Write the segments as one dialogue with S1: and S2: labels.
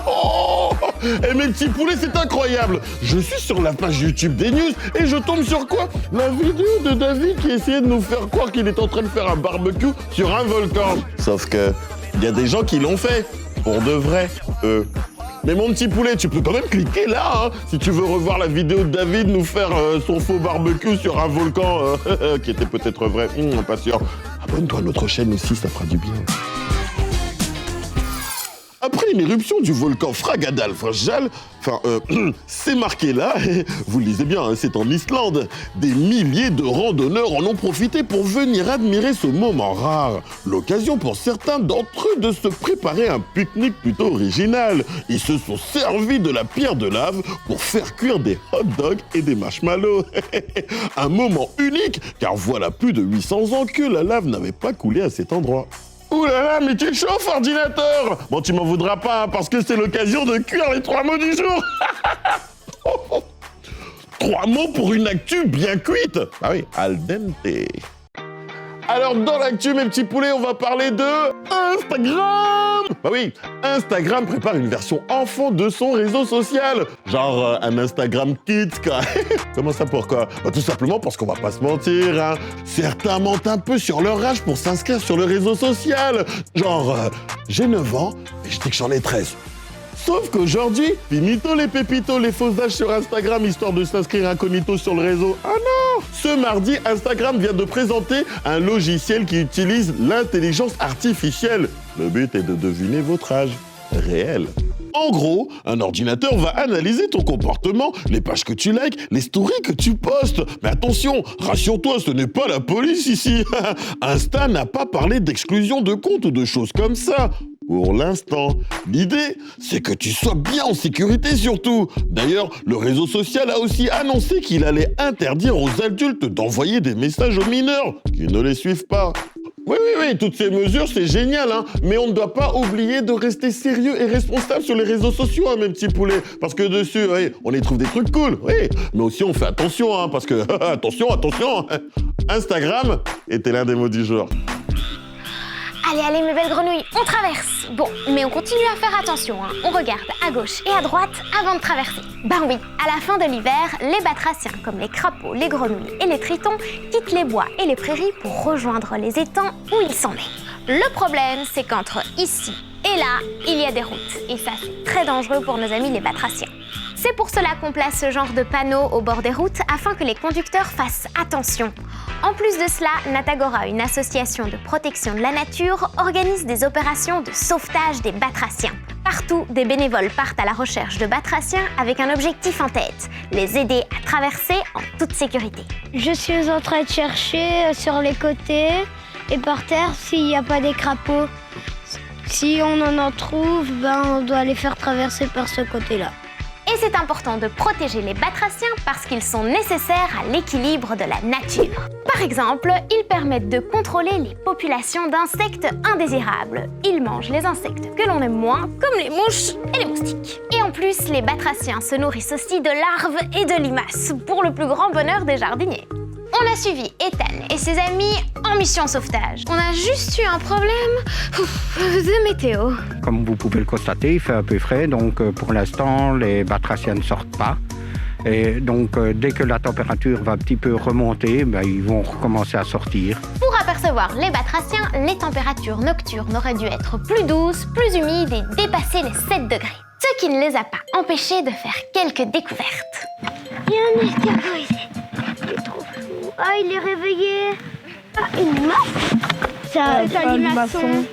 S1: Oh, et mes petits poulets, c'est incroyable. Je suis sur la page YouTube des news et je tombe sur quoi? La vidéo de David qui essayait de nous faire croire qu'il est en train de faire un barbecue sur un volcan. Sauf que, il y a des gens qui l'ont fait. Pour de vrai, eux. Mais mon petit poulet, tu peux quand même cliquer là, hein, si tu veux revoir la vidéo de David nous faire son faux barbecue sur un volcan qui était peut-être vrai, pas sûr. Abonne-toi à notre chaîne aussi, ça fera du bien. Après une éruption du volcan Fagradalsfjall, c'est marqué là, vous le lisez bien, hein, c'est en Islande. Des milliers de randonneurs en ont profité pour venir admirer ce moment rare. L'occasion pour certains d'entre eux de se préparer un pique-nique plutôt original. Ils se sont servis de la pierre de lave pour faire cuire des hot dogs et des marshmallows. Un moment unique, car voilà plus de 800 ans que la lave n'avait pas coulé à cet endroit. Ouh là là, mais tu te chauffes, ordinateur! Bon, tu m'en voudras pas, hein, parce que c'est l'occasion de cuire les 3 mots du jour! 3 mots pour une actu bien cuite! Ah oui, al dente. Alors, dans l'actu, mes petits poulets, on va parler de Instagram! Bah oui, Instagram prépare une version enfant de son réseau social. Genre un Instagram Kids, quoi. Comment ça, pourquoi? Bah, tout simplement parce qu'on va pas se mentir, hein. Certains mentent un peu sur leur âge pour s'inscrire sur le réseau social. Genre, j'ai 9 ans et je dis que j'en ai 13. Sauf qu'aujourd'hui, finito les pépitos, les fausses âges sur Instagram, histoire de s'inscrire incognito sur le réseau. Ah non! Ce mardi, Instagram vient de présenter un logiciel qui utilise l'intelligence artificielle. Le but est de deviner votre âge réel. En gros, un ordinateur va analyser ton comportement, les pages que tu likes, les stories que tu postes. Mais attention, rassure-toi, ce n'est pas la police ici. Insta n'a pas parlé d'exclusion de compte ou de choses comme ça. Pour l'instant, l'idée, c'est que tu sois bien en sécurité surtout. D'ailleurs, le réseau social a aussi annoncé qu'il allait interdire aux adultes d'envoyer des messages aux mineurs qui ne les suivent pas. Oui, toutes ces mesures, c'est génial, hein. Mais on ne doit pas oublier de rester sérieux et responsable sur les réseaux sociaux, hein, mes petits poulets. Parce que dessus, oui, on y trouve des trucs cool, oui. Mais aussi, on fait attention, hein, parce que, attention, Instagram était l'un des mots du jour.
S2: Allez, mes belles grenouilles, on traverse. Bon, mais on continue à faire attention, hein. On regarde à gauche et à droite avant de traverser. Ben oui, à la fin de l'hiver, les batraciens, comme les crapauds, les grenouilles et les tritons, quittent les bois et les prairies pour rejoindre les étangs où ils sont nés. Le problème, c'est qu'entre ici et là, il y a des routes. Et ça, c'est très dangereux pour nos amis les batraciens. C'est pour cela qu'on place ce genre de panneaux au bord des routes afin que les conducteurs fassent attention. En plus de cela, Natagora, une association de protection de la nature, organise des opérations de sauvetage des batraciens. Partout, des bénévoles partent à la recherche de batraciens avec un objectif en tête, les aider à traverser en toute sécurité.
S3: Je suis en train de chercher sur les côtés et par terre s'il n'y a pas des crapauds. Si on en trouve, on doit les faire traverser par ce côté-là.
S2: Et c'est important de protéger les batraciens parce qu'ils sont nécessaires à l'équilibre de la nature. Par exemple, ils permettent de contrôler les populations d'insectes indésirables. Ils mangent les insectes que l'on aime moins, comme les mouches et les moustiques. Et en plus, les batraciens se nourrissent aussi de larves et de limaces, pour le plus grand bonheur des jardiniers. On a suivi Ethan et ses amis en mission sauvetage. On a juste eu un problème de météo.
S4: Comme vous pouvez le constater, il fait un peu frais, donc pour l'instant, les batraciens ne sortent pas. Et donc, dès que la température va un petit peu remonter, ils vont recommencer à sortir.
S2: Pour apercevoir les batraciens, les températures nocturnes auraient dû être plus douces, plus humides et dépasser les 7 degrés. Ce qui ne les a pas empêchés de faire quelques découvertes.
S3: Il y a un escargot ici. Ah, il est réveillé. Ah, une limace. C'est un limaçon.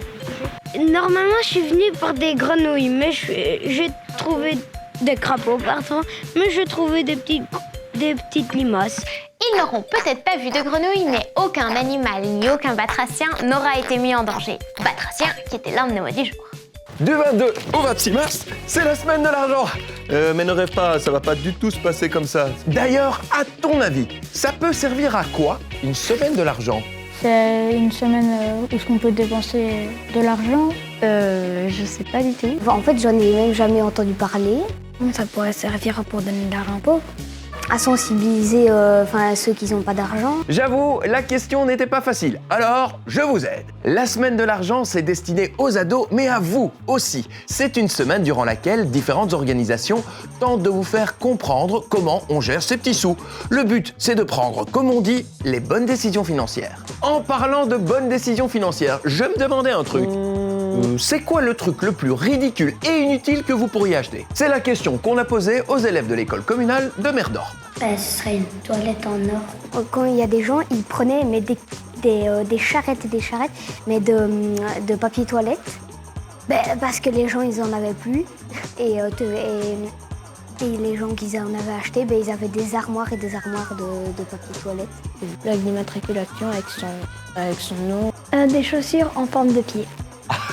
S3: Normalement, je suis venue pour des grenouilles, mais j'ai trouvé des crapauds partout, mais j'ai trouvé des petites limaces.
S2: Ils n'auront peut-être pas vu de grenouilles, mais aucun animal ni aucun batracien n'aura été mis en danger. Batracien qui était l'un de nos mots du jour.
S5: Du 22 au 26 mars, c'est la semaine de l'argent. Mais ne rêve pas, ça va pas du tout se passer comme ça. D'ailleurs, à ton avis, ça peut servir à quoi une semaine de l'argent?
S6: C'est une semaine où on peut dépenser de l'argent. Je sais pas du tout.
S3: En fait, j'en ai même jamais entendu parler.
S6: Ça pourrait servir pour donner de l'argent aux pauvres.
S3: à sensibiliser ceux qui n'ont pas d'argent.
S5: J'avoue, la question n'était pas facile, alors je vous aide. La semaine de l'argent, c'est destiné aux ados, mais à vous aussi. C'est une semaine durant laquelle différentes organisations tentent de vous faire comprendre comment on gère ses petits sous. Le but, c'est de prendre, comme on dit, les bonnes décisions financières. En parlant de bonnes décisions financières, je me demandais un truc. C'est quoi le truc le plus ridicule et inutile que vous pourriez acheter? C'est la question qu'on a posée aux élèves de l'école communale de Merdorp.
S3: Ce serait une toilette en or. Quand il y a des gens, ils prenaient des charrettes et des charrettes, mais de papier toilette. Parce que les gens, ils en avaient plus. Et les gens qui en avaient acheté, ils avaient des armoires et des armoires de papier toilette.
S6: Plaque d'immatriculation avec son nom.
S3: Des chaussures en forme de pied.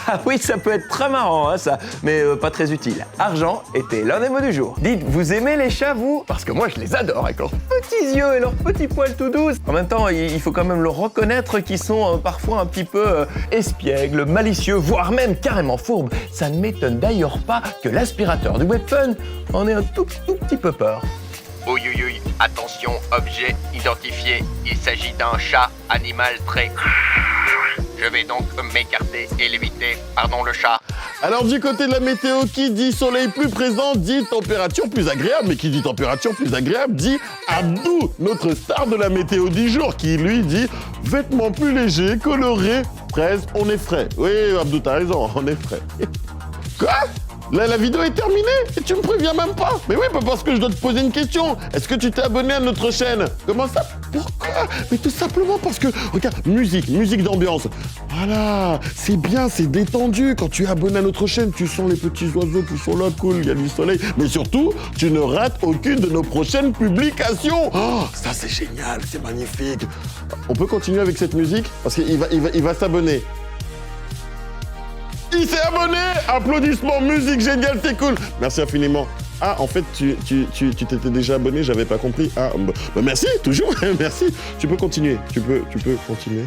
S5: Ah oui, ça peut être très marrant, hein, ça, mais pas très utile. Argent était l'un des mots du jour. Dites, vous aimez les chats, vous? Parce que moi, je les adore, avec leurs petits yeux et leurs petits poils tout doux. En même temps, il faut quand même le reconnaître qu'ils sont parfois un petit peu espiègles, malicieux, voire même carrément fourbes. Ça ne m'étonne d'ailleurs pas que l'aspirateur du Webfun en ait un tout petit peu peur.
S7: Oui, attention, objet identifié. Il s'agit d'un chat, animal très... Je vais donc m'écarter et l'éviter. Pardon, le chat.
S1: Alors du côté de la météo, qui dit soleil plus présent dit température plus agréable, mais qui dit température plus agréable dit Abdou, notre star de la météo du jour, qui lui dit vêtements plus légers, colorés, fraise, on est frais. Oui, Abdou, t'as raison, on est frais. Quoi? La vidéo est terminée et tu me préviens même pas. Mais oui, parce que je dois te poser une question. Est-ce que tu t'es abonné à notre chaîne? Comment ça? Pourquoi? Mais tout simplement parce que, regarde, musique d'ambiance. Voilà, c'est bien, c'est détendu. Quand tu es abonné à notre chaîne, tu sens les petits oiseaux qui sont là, cool, il y a du soleil. Mais surtout, tu ne rates aucune de nos prochaines publications. Oh, ça c'est génial, c'est magnifique. On peut continuer avec cette musique? Parce qu'il va s'abonner. Il s'est abonné! Applaudissements, musique géniale, c'est cool! Merci infiniment. Ah, en fait, tu t'étais déjà abonné, j'avais pas compris. Ah, bah merci, toujours, merci. Tu peux continuer, tu peux continuer.